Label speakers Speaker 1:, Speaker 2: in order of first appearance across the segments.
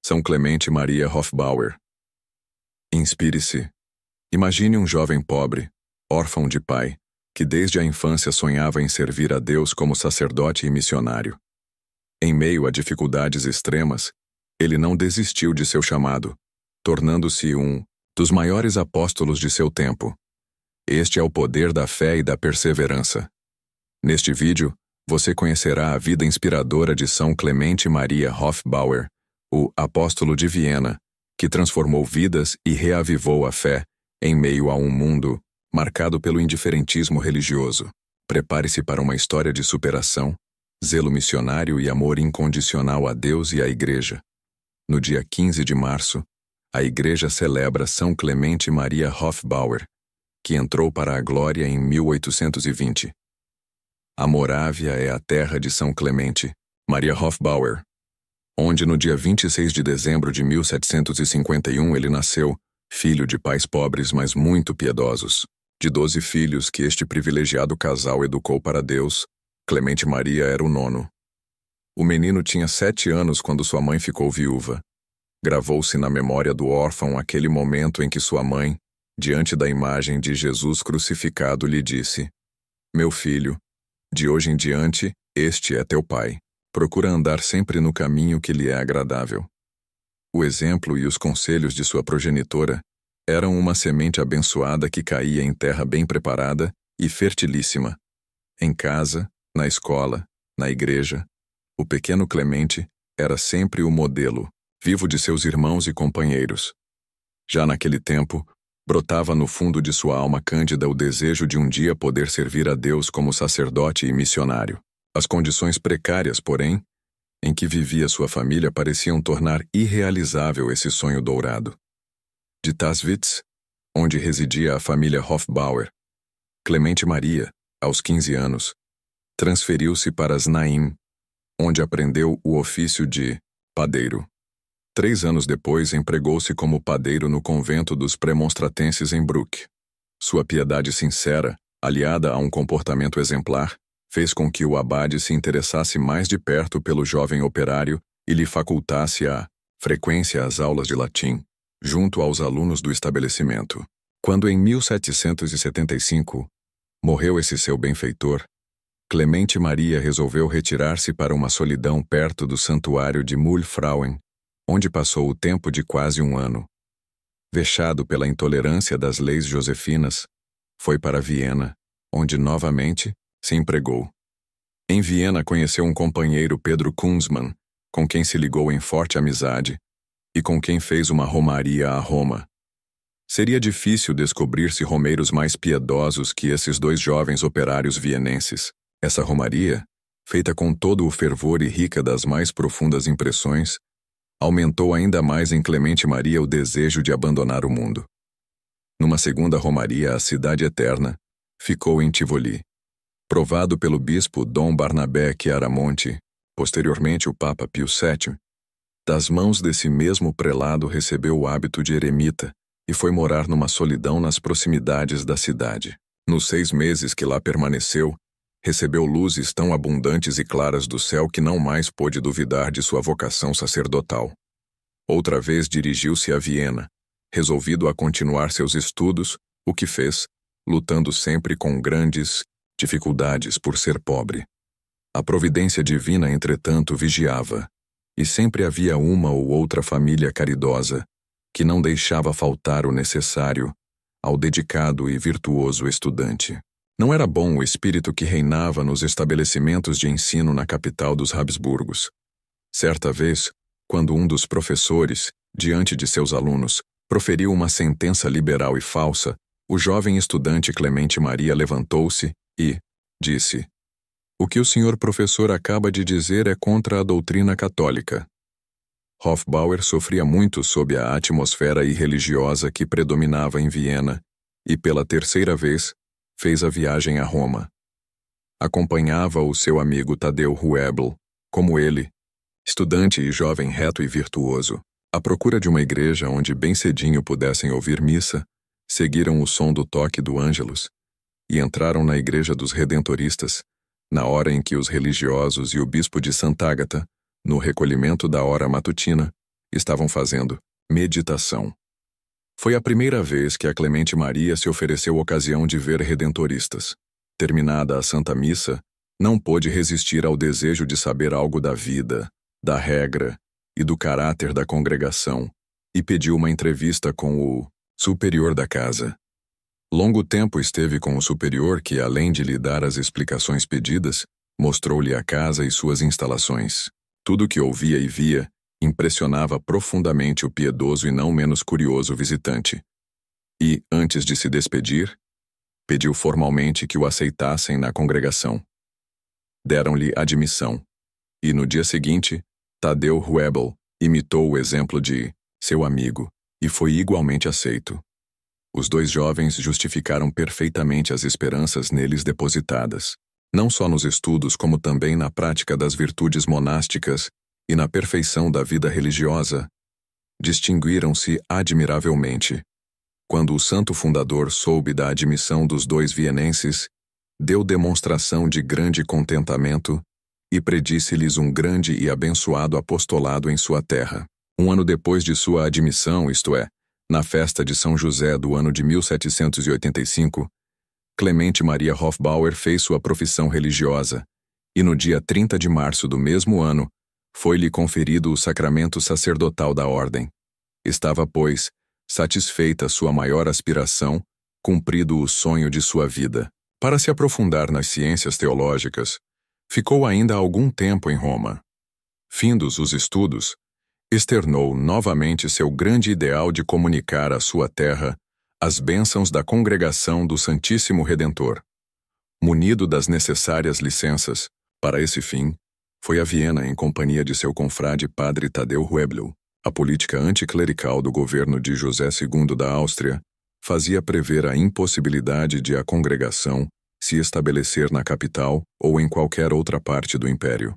Speaker 1: São Clemente Maria Hofbauer. Inspire-se. Imagine um jovem pobre, órfão de pai, que desde a infância sonhava em servir a Deus como sacerdote e missionário. Em meio a dificuldades extremas, ele não desistiu de seu chamado, tornando-se um dos maiores apóstolos de seu tempo. Este é o poder da fé e da perseverança. Neste vídeo, você conhecerá a vida inspiradora de São Clemente Maria Hofbauer, o apóstolo de Viena, que transformou vidas e reavivou a fé em meio a um mundo marcado pelo indiferentismo religioso. Prepare-se para uma história de superação, zelo missionário e amor incondicional a Deus e à Igreja. No dia 15 de março, a Igreja celebra São Clemente Maria Hofbauer, que entrou para a glória em 1820. A Morávia é a terra de São Clemente Maria Hofbauer, onde no dia 26 de dezembro de 1751 ele nasceu, filho de pais pobres mas muito piedosos. De 12 filhos que este privilegiado casal educou para Deus, Clemente Maria era o nono. O menino tinha 7 anos quando sua mãe ficou viúva. Gravou-se na memória do órfão aquele momento em que sua mãe, diante da imagem de Jesus crucificado, lhe disse: "Meu filho, de hoje em diante, este é teu pai. Procura andar sempre no caminho que lhe é agradável." O exemplo e os conselhos de sua progenitora eram uma semente abençoada que caía em terra bem preparada e fertilíssima. Em casa, na escola, na igreja, o pequeno Clemente era sempre o modelo vivo de seus irmãos e companheiros. Já naquele tempo, brotava no fundo de sua alma cândida o desejo de um dia poder servir a Deus como sacerdote e missionário. As condições precárias, porém, em que vivia sua família pareciam tornar irrealizável esse sonho dourado. De Taswitz, onde residia a família Hofbauer, Clemente Maria, aos 15 anos, transferiu-se para Znaim, onde aprendeu o ofício de padeiro. 3 anos depois, empregou-se como padeiro no convento dos premonstratenses em Bruck. Sua piedade sincera, aliada a um comportamento exemplar, fez com que o abade se interessasse mais de perto pelo jovem operário e lhe facultasse a frequência às aulas de latim, junto aos alunos do estabelecimento. Quando em 1775 morreu esse seu benfeitor, Clemente Maria resolveu retirar-se para uma solidão perto do santuário de Mühlfrauen, onde passou o tempo de quase um ano. Vexado pela intolerância das leis josefinas, foi para Viena, onde novamente se empregou. Em Viena conheceu um companheiro, Pedro Kunzmann, com quem se ligou em forte amizade e com quem fez uma romaria a Roma. Seria difícil descobrir-se romeiros mais piedosos que esses 2 jovens operários vienenses. Essa romaria, feita com todo o fervor e rica das mais profundas impressões, aumentou ainda mais em Clemente Maria o desejo de abandonar o mundo. Numa segunda romaria, a Cidade Eterna, ficou em Tivoli. Provado pelo bispo Dom Barnabé Chiaramonte, posteriormente o Papa Pio VII, das mãos desse mesmo prelado recebeu o hábito de eremita e foi morar numa solidão nas proximidades da cidade. Nos 6 meses que lá permaneceu, recebeu luzes tão abundantes e claras do céu que não mais pôde duvidar de sua vocação sacerdotal. Outra vez dirigiu-se a Viena, resolvido a continuar seus estudos, o que fez, lutando sempre com grandes dificuldades por ser pobre. A providência divina, entretanto, vigiava, e sempre havia uma ou outra família caridosa que não deixava faltar o necessário ao dedicado e virtuoso estudante. Não era bom o espírito que reinava nos estabelecimentos de ensino na capital dos Habsburgos. Certa vez, quando um dos professores, diante de seus alunos, proferiu uma sentença liberal e falsa, o jovem estudante Clemente Maria levantou-se e disse: "O que o senhor professor acaba de dizer é contra a doutrina católica." Hofbauer sofria muito sob a atmosfera irreligiosa que predominava em Viena e, pela 3ª vez, fez a viagem a Roma. Acompanhava o seu amigo Tadeu Huebel, como ele, estudante e jovem reto e virtuoso. À procura de uma igreja onde bem cedinho pudessem ouvir missa, seguiram o som do toque do Ângelus e entraram na igreja dos Redentoristas, na hora em que os religiosos e o bispo de Sant'Agata, no recolhimento da hora matutina, estavam fazendo meditação. Foi a primeira vez que a Clemente Maria se ofereceu ocasião de ver redentoristas. Terminada a Santa Missa, não pôde resistir ao desejo de saber algo da vida, da regra e do caráter da congregação, e pediu uma entrevista com o superior da casa. Longo tempo esteve com o superior que, além de lhe dar as explicações pedidas, mostrou-lhe a casa e suas instalações. Tudo que ouvia e via impressionava profundamente o piedoso e não menos curioso visitante. E, antes de se despedir, pediu formalmente que o aceitassem na congregação. Deram-lhe admissão, e no dia seguinte, Tadeu Huebel imitou o exemplo de seu amigo e foi igualmente aceito. Os dois jovens justificaram perfeitamente as esperanças neles depositadas, não só nos estudos como também na prática das virtudes monásticas e na perfeição da vida religiosa. Distinguiram-se admiravelmente. Quando o santo fundador soube da admissão dos dois vienenses, deu demonstração de grande contentamento e predisse-lhes um grande e abençoado apostolado em sua terra. 1 ano depois de sua admissão, isto é, na festa de São José do ano de 1785, Clemente Maria Hofbauer fez sua profissão religiosa, e no dia 30 de março do mesmo ano, foi-lhe conferido o sacramento sacerdotal da ordem. Estava, pois, satisfeita sua maior aspiração, cumprido o sonho de sua vida. Para se aprofundar nas ciências teológicas, ficou ainda algum tempo em Roma. Findos os estudos, externou novamente seu grande ideal de comunicar à sua terra as bênçãos da congregação do Santíssimo Redentor. Munido das necessárias licenças, para esse fim, foi a Viena em companhia de seu confrade padre Tadeu Huebel. A política anticlerical do governo de José II da Áustria fazia prever a impossibilidade de a congregação se estabelecer na capital ou em qualquer outra parte do império.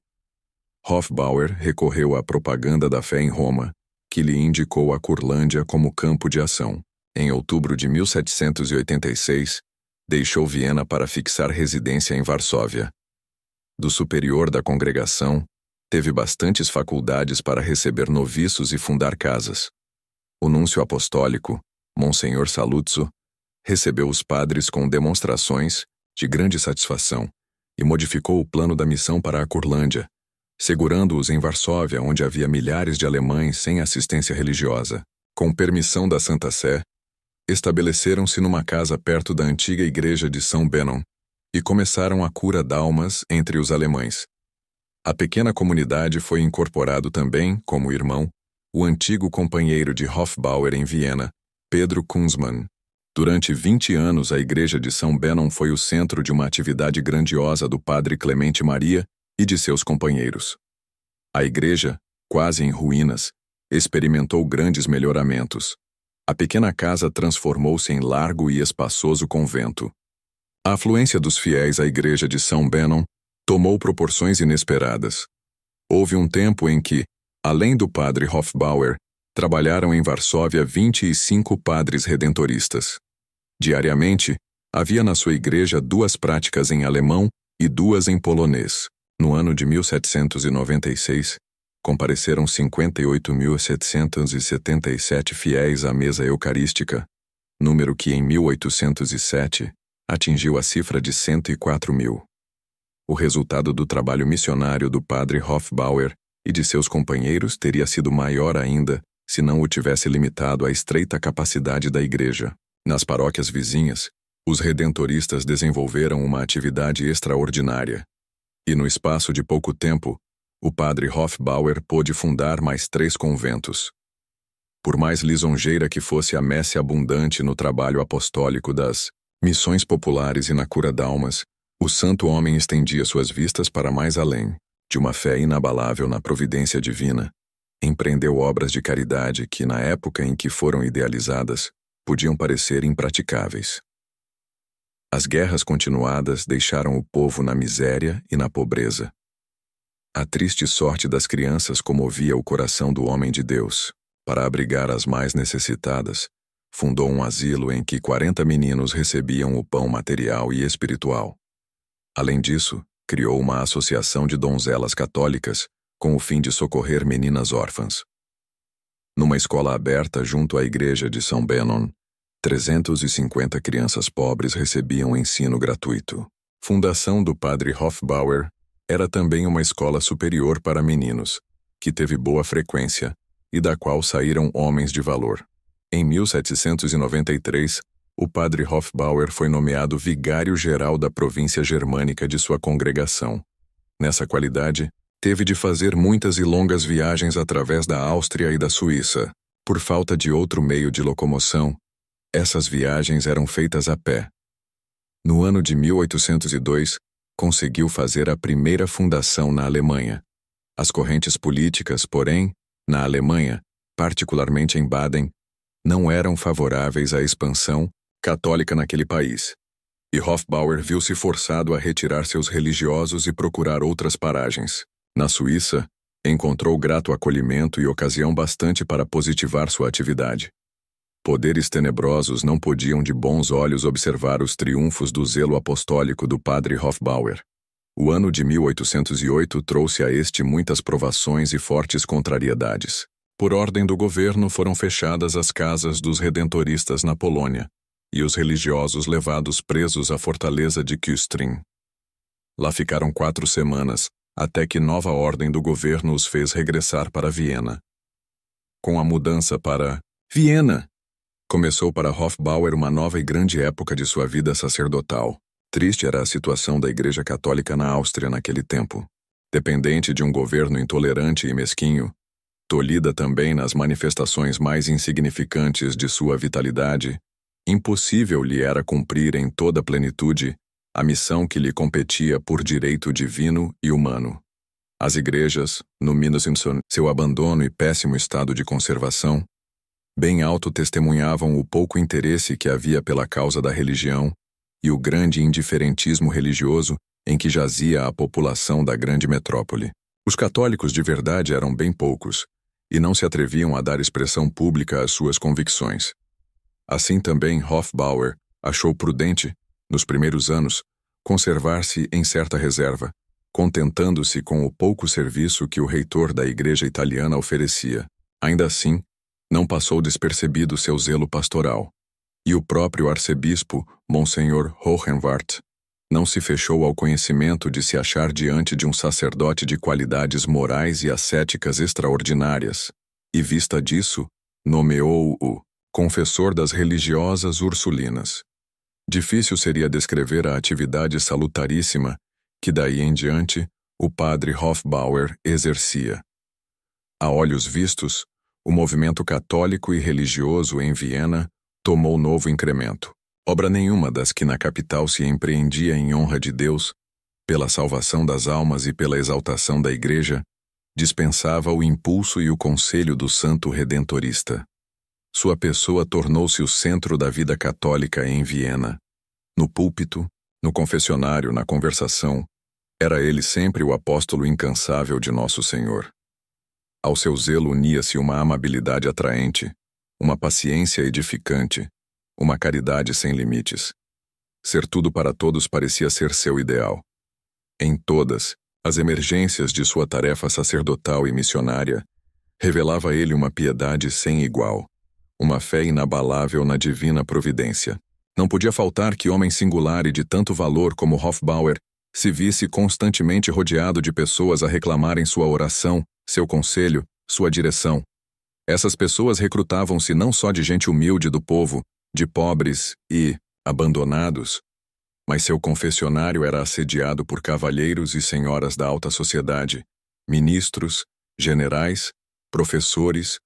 Speaker 1: Hofbauer recorreu à propaganda da fé em Roma, que lhe indicou a Curlândia como campo de ação. Em outubro de 1786, deixou Viena para fixar residência em Varsóvia. Do superior da congregação, teve bastantes faculdades para receber noviços e fundar casas. O núncio apostólico, Monsenhor Saluzzo, recebeu os padres com demonstrações de grande satisfação e modificou o plano da missão para a Curlândia, segurando-os em Varsóvia, onde havia milhares de alemães sem assistência religiosa. Com permissão da Santa Sé, estabeleceram-se numa casa perto da antiga igreja de São Benon e começaram a cura d'almas entre os alemães. A pequena comunidade foi incorporado também, como irmão, o antigo companheiro de Hofbauer em Viena, Pedro Kunzmann. Durante 20 anos, a igreja de São Benon foi o centro de uma atividade grandiosa do padre Clemente Maria e de seus companheiros. A igreja, quase em ruínas, experimentou grandes melhoramentos. A pequena casa transformou-se em largo e espaçoso convento. A afluência dos fiéis à igreja de São Benon tomou proporções inesperadas. Houve um tempo em que, além do padre Hofbauer, trabalharam em Varsóvia 25 padres redentoristas. Diariamente, havia na sua igreja 2 práticas em alemão e 2 em polonês. No ano de 1796, compareceram 58.777 fiéis à mesa eucarística, número que em 1807 atingiu a cifra de 104.000. O resultado do trabalho missionário do padre Hofbauer e de seus companheiros teria sido maior ainda se não o tivesse limitado à estreita capacidade da igreja. Nas paróquias vizinhas, os redentoristas desenvolveram uma atividade extraordinária, e no espaço de pouco tempo, o padre Hofbauer pôde fundar mais 3 conventos. Por mais lisonjeira que fosse a messe abundante no trabalho apostólico das missões populares e na cura d'almas, o santo homem estendia suas vistas para mais além, de uma fé inabalável na providência divina. Empreendeu obras de caridade que, na época em que foram idealizadas, podiam parecer impraticáveis. As guerras continuadas deixaram o povo na miséria e na pobreza. A triste sorte das crianças comovia o coração do homem de Deus. Para abrigar as mais necessitadas, fundou um asilo em que 40 meninos recebiam o pão material e espiritual. Além disso, criou uma associação de donzelas católicas com o fim de socorrer meninas órfãs. Numa escola aberta junto à igreja de São Benon, 350 crianças pobres recebiam ensino gratuito. Fundação do padre Hofbauer era também uma escola superior para meninos, que teve boa frequência e da qual saíram homens de valor. Em 1793, o padre Hofbauer foi nomeado vigário-geral da província germânica de sua congregação. Nessa qualidade, teve de fazer muitas e longas viagens através da Áustria e da Suíça. Por falta de outro meio de locomoção, essas viagens eram feitas a pé. No ano de 1802, conseguiu fazer a primeira fundação na Alemanha. As correntes políticas, porém, na Alemanha, particularmente em Baden, não eram favoráveis à expansão católica naquele país. E Hofbauer viu-se forçado a retirar seus religiosos e procurar outras paragens. Na Suíça, encontrou grato acolhimento e ocasião bastante para positivar sua atividade. Poderes tenebrosos não podiam de bons olhos observar os triunfos do zelo apostólico do padre Hofbauer. O ano de 1808 trouxe a este muitas provações e fortes contrariedades. Por ordem do governo foram fechadas as casas dos redentoristas na Polônia e os religiosos levados presos à fortaleza de Küstrin. Lá ficaram 4 semanas, até que nova ordem do governo os fez regressar para Viena. Com a mudança para Viena, começou para Hofbauer uma nova e grande época de sua vida sacerdotal. Triste era a situação da Igreja Católica na Áustria naquele tempo. Dependente de um governo intolerante e mesquinho, tolhida também nas manifestações mais insignificantes de sua vitalidade, impossível lhe era cumprir em toda a plenitude a missão que lhe competia por direito divino e humano. As igrejas, no Minnesänger, seu abandono e péssimo estado de conservação, bem alto testemunhavam o pouco interesse que havia pela causa da religião e o grande indiferentismo religioso em que jazia a população da grande metrópole. Os católicos de verdade eram bem poucos e não se atreviam a dar expressão pública às suas convicções. Assim também Hofbauer achou prudente, nos primeiros anos, conservar-se em certa reserva, contentando-se com o pouco serviço que o reitor da igreja italiana oferecia. Ainda assim, não passou despercebido seu zelo pastoral, e o próprio arcebispo, Monsenhor Hohenwart, não se fechou ao conhecimento de se achar diante de um sacerdote de qualidades morais e ascéticas extraordinárias, e vista disso, nomeou-o confessor das religiosas ursulinas. Difícil seria descrever a atividade salutaríssima que daí em diante o padre Hofbauer exercia. A olhos vistos, o movimento católico e religioso em Viena tomou novo incremento. Obra nenhuma das que na capital se empreendia em honra de Deus, pela salvação das almas e pela exaltação da Igreja, dispensava o impulso e o conselho do santo redentorista. Sua pessoa tornou-se o centro da vida católica em Viena. No púlpito, no confessionário, na conversação, era ele sempre o apóstolo incansável de Nosso Senhor. Ao seu zelo unia-se uma amabilidade atraente, uma paciência edificante, uma caridade sem limites. Ser tudo para todos parecia ser seu ideal. Em todas as emergências de sua tarefa sacerdotal e missionária, revelava ele uma piedade sem igual, uma fé inabalável na divina providência. Não podia faltar que homem singular e de tanto valor como Hofbauer se visse constantemente rodeado de pessoas a reclamarem sua oração, seu conselho, sua direção. Essas pessoas recrutavam-se não só de gente humilde do povo, de pobres e abandonados, mas seu confessionário era assediado por cavalheiros e senhoras da alta sociedade, ministros, generais, professores,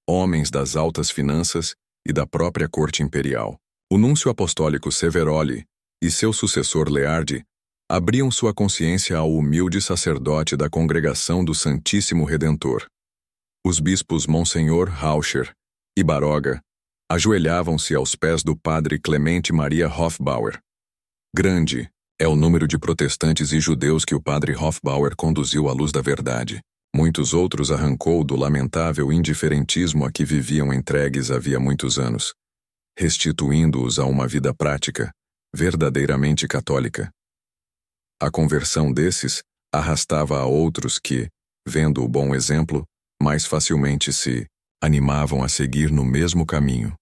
Speaker 1: homens das altas finanças e da própria corte imperial. O núncio apostólico Severoli e seu sucessor Leardi abriam sua consciência ao humilde sacerdote da Congregação do Santíssimo Redentor. Os bispos Monsenhor Rauscher e Baroga ajoelhavam-se aos pés do padre Clemente Maria Hofbauer. Grande é o número de protestantes e judeus que o padre Hofbauer conduziu à luz da verdade. Muitos outros arrancou do lamentável indiferentismo a que viviam entregues havia muitos anos, restituindo-os a uma vida prática, verdadeiramente católica. A conversão desses arrastava a outros que, vendo o bom exemplo, mais facilmente se animavam a seguir no mesmo caminho.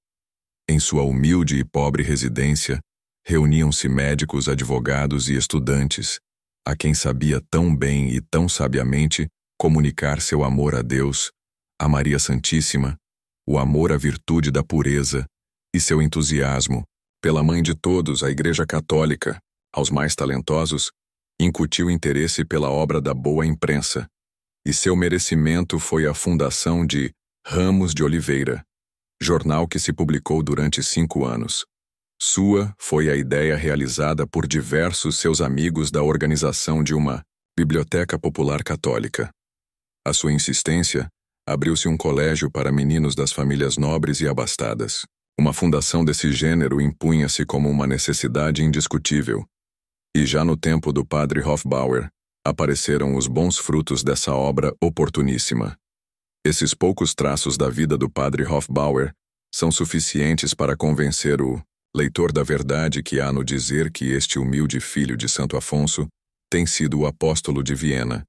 Speaker 1: Em sua humilde e pobre residência, reuniam-se médicos, advogados e estudantes, a quem sabia tão bem e tão sabiamente comunicar seu amor a Deus, a Maria Santíssima, o amor à virtude da pureza e seu entusiasmo pela mãe de todos, a Igreja Católica, aos mais talentosos, incutiu interesse pela obra da boa imprensa, e seu merecimento foi a fundação de Ramos de Oliveira, jornal que se publicou durante 5 anos. Sua foi a ideia realizada por diversos seus amigos da organização de uma Biblioteca Popular Católica. À sua insistência, abriu-se um colégio para meninos das famílias nobres e abastadas. Uma fundação desse gênero impunha-se como uma necessidade indiscutível. E já no tempo do padre Hofbauer, apareceram os bons frutos dessa obra oportuníssima. Esses poucos traços da vida do padre Hofbauer são suficientes para convencer o leitor da verdade que há no dizer que este humilde filho de Santo Afonso tem sido o apóstolo de Viena.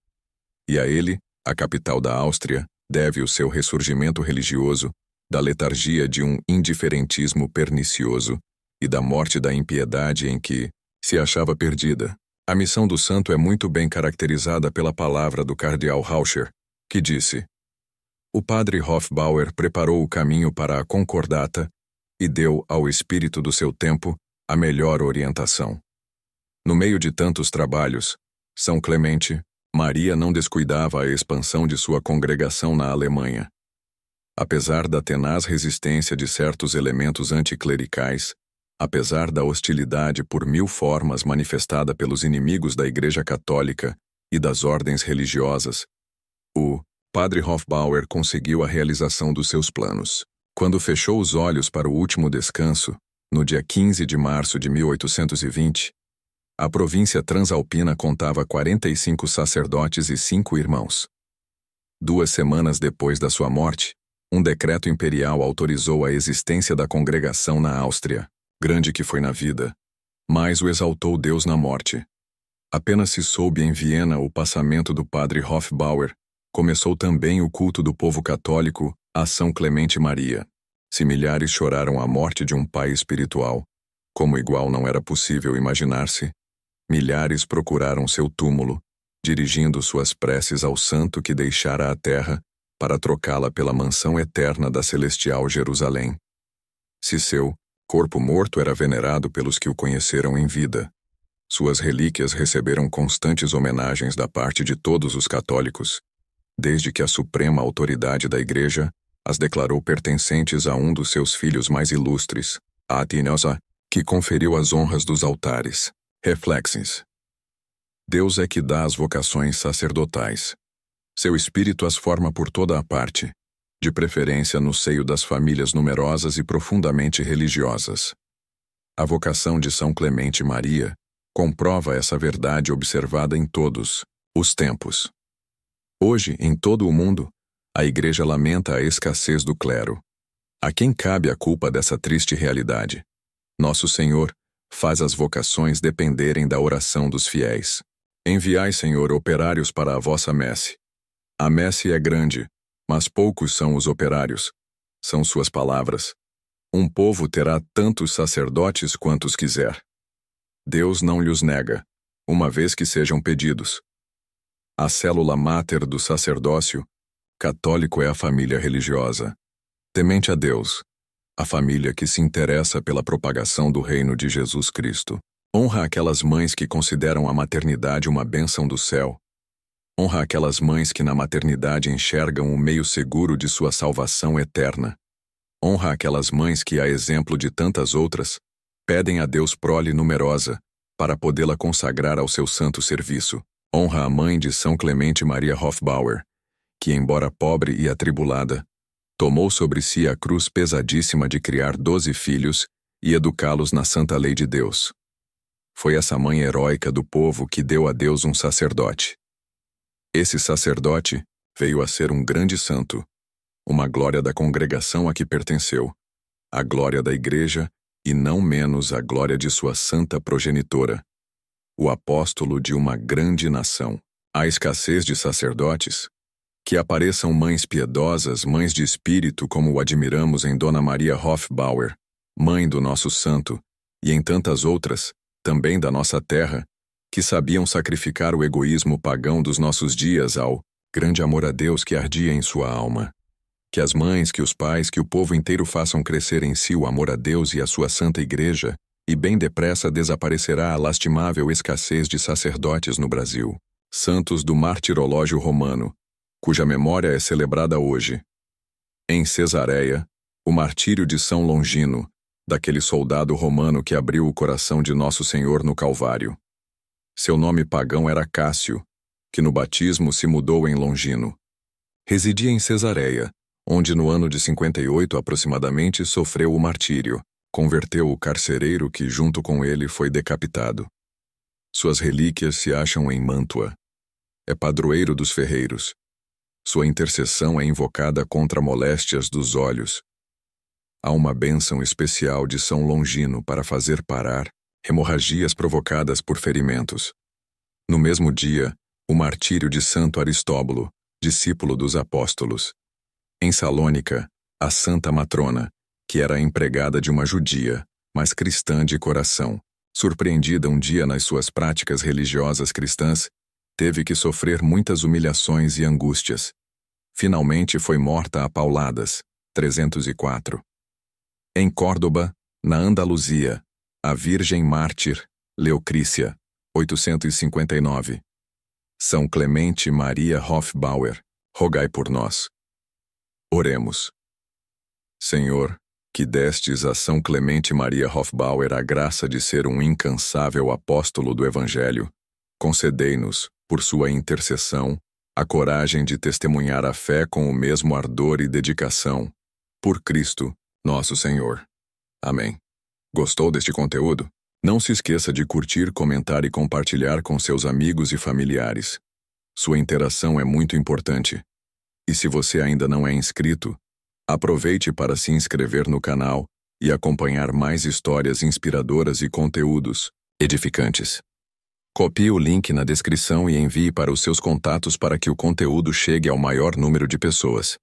Speaker 1: E a ele, a capital da Áustria, deve o seu ressurgimento religioso da letargia de um indiferentismo pernicioso e da morte da impiedade em que se achava perdida. A missão do santo é muito bem caracterizada pela palavra do cardeal Rauscher, que disse: o padre Hofbauer preparou o caminho para a concordata e deu ao espírito do seu tempo a melhor orientação. No meio de tantos trabalhos, São Clemente, Maria não descuidava a expansão de sua congregação na Alemanha. Apesar da tenaz resistência de certos elementos anticlericais, apesar da hostilidade por 1000 formas manifestada pelos inimigos da Igreja Católica e das ordens religiosas, o padre Hofbauer conseguiu a realização dos seus planos. Quando fechou os olhos para o último descanso, no dia 15 de março de 1820, a província transalpina contava 45 sacerdotes e 5 irmãos. 2 semanas depois da sua morte, um decreto imperial autorizou a existência da congregação na Áustria. Grande que foi na vida, mas o exaltou Deus na morte. Apenas se soube em Viena o passamento do padre Hofbauer, começou também o culto do povo católico a São Clemente Maria. Se milhares choraram a morte de um pai espiritual, como igual não era possível imaginar-se, milhares procuraram seu túmulo, dirigindo suas preces ao santo que deixara a terra para trocá-la pela mansão eterna da celestial Jerusalém. Se seu corpo morto era venerado pelos que o conheceram em vida, suas relíquias receberam constantes homenagens da parte de todos os católicos, desde que a suprema autoridade da Igreja as declarou pertencentes a um dos seus filhos mais ilustres, a Atinosa, que conferiu as honras dos altares. Reflexões. Deus é que dá as vocações sacerdotais. Seu Espírito as forma por toda a parte, de preferência no seio das famílias numerosas e profundamente religiosas. A vocação de São Clemente Maria comprova essa verdade observada em todos os tempos. Hoje, em todo o mundo, a Igreja lamenta a escassez do clero. A quem cabe a culpa dessa triste realidade? Nosso Senhor faz as vocações dependerem da oração dos fiéis. Enviai, Senhor, operários para a vossa messe. A messe é grande, mas poucos são os operários. São suas palavras. Um povo terá tantos sacerdotes quantos quiser. Deus não lhes nega, uma vez que sejam pedidos. A célula máter do sacerdócio católico é a família religiosa. Temente a Deus, a família que se interessa pela propagação do reino de Jesus Cristo. Honra aquelas mães que consideram a maternidade uma bênção do céu. Honra aquelas mães que na maternidade enxergam o meio seguro de sua salvação eterna. Honra aquelas mães que, a exemplo de tantas outras, pedem a Deus prole numerosa, para podê-la consagrar ao seu santo serviço. Honra a mãe de São Clemente Maria Hofbauer, que, embora pobre e atribulada, tomou sobre si a cruz pesadíssima de criar 12 filhos e educá-los na santa lei de Deus. Foi essa mãe heróica do povo que deu a Deus um sacerdote. Esse sacerdote veio a ser um grande santo, uma glória da congregação a que pertenceu, a glória da Igreja e não menos a glória de sua santa progenitora, o apóstolo de uma grande nação. A escassez de sacerdotes Que apareçam mães piedosas, mães de espírito, como o admiramos em Dona Maria Hofbauer, mãe do nosso santo, e em tantas outras, também da nossa terra, que sabiam sacrificar o egoísmo pagão dos nossos dias ao grande amor a Deus que ardia em sua alma. Que as mães, que os pais, que o povo inteiro façam crescer em si o amor a Deus e a sua santa igreja, e bem depressa desaparecerá a lastimável escassez de sacerdotes no Brasil. Santos do martirológio romano, cuja memória é celebrada hoje. Em Cesareia, o martírio de São Longino, daquele soldado romano que abriu o coração de Nosso Senhor no Calvário. Seu nome pagão era Cássio, que no batismo se mudou em Longino. Residia em Cesareia, onde no ano de 58 aproximadamente sofreu o martírio, converteu o carcereiro que junto com ele foi decapitado. Suas relíquias se acham em Mântua. É padroeiro dos ferreiros. Sua intercessão é invocada contra moléstias dos olhos. Há uma bênção especial de São Longino para fazer parar hemorragias provocadas por ferimentos. No mesmo dia, o martírio de Santo Aristóbulo, discípulo dos apóstolos. Em Salônica, a Santa Matrona, que era a empregada de uma judia, mas cristã de coração, surpreendida um dia nas suas práticas religiosas cristãs, teve que sofrer muitas humilhações e angústias. Finalmente foi morta a pauladas, 304. Em Córdoba, na Andaluzia, a Virgem Mártir, Leocrícia, 859. São Clemente Maria Hofbauer, rogai por nós. Oremos. Senhor, que destes a São Clemente Maria Hofbauer a graça de ser um incansável apóstolo do Evangelho, concedei-nos, por sua intercessão, a coragem de testemunhar a fé com o mesmo ardor e dedicação. Por Cristo, nosso Senhor. Amém. Gostou deste conteúdo? Não se esqueça de curtir, comentar e compartilhar com seus amigos e familiares. Sua interação é muito importante. E se você ainda não é inscrito, aproveite para se inscrever no canal e acompanhar mais histórias inspiradoras e conteúdos edificantes. Copie o link na descrição e envie para os seus contatos para que o conteúdo chegue ao maior número de pessoas.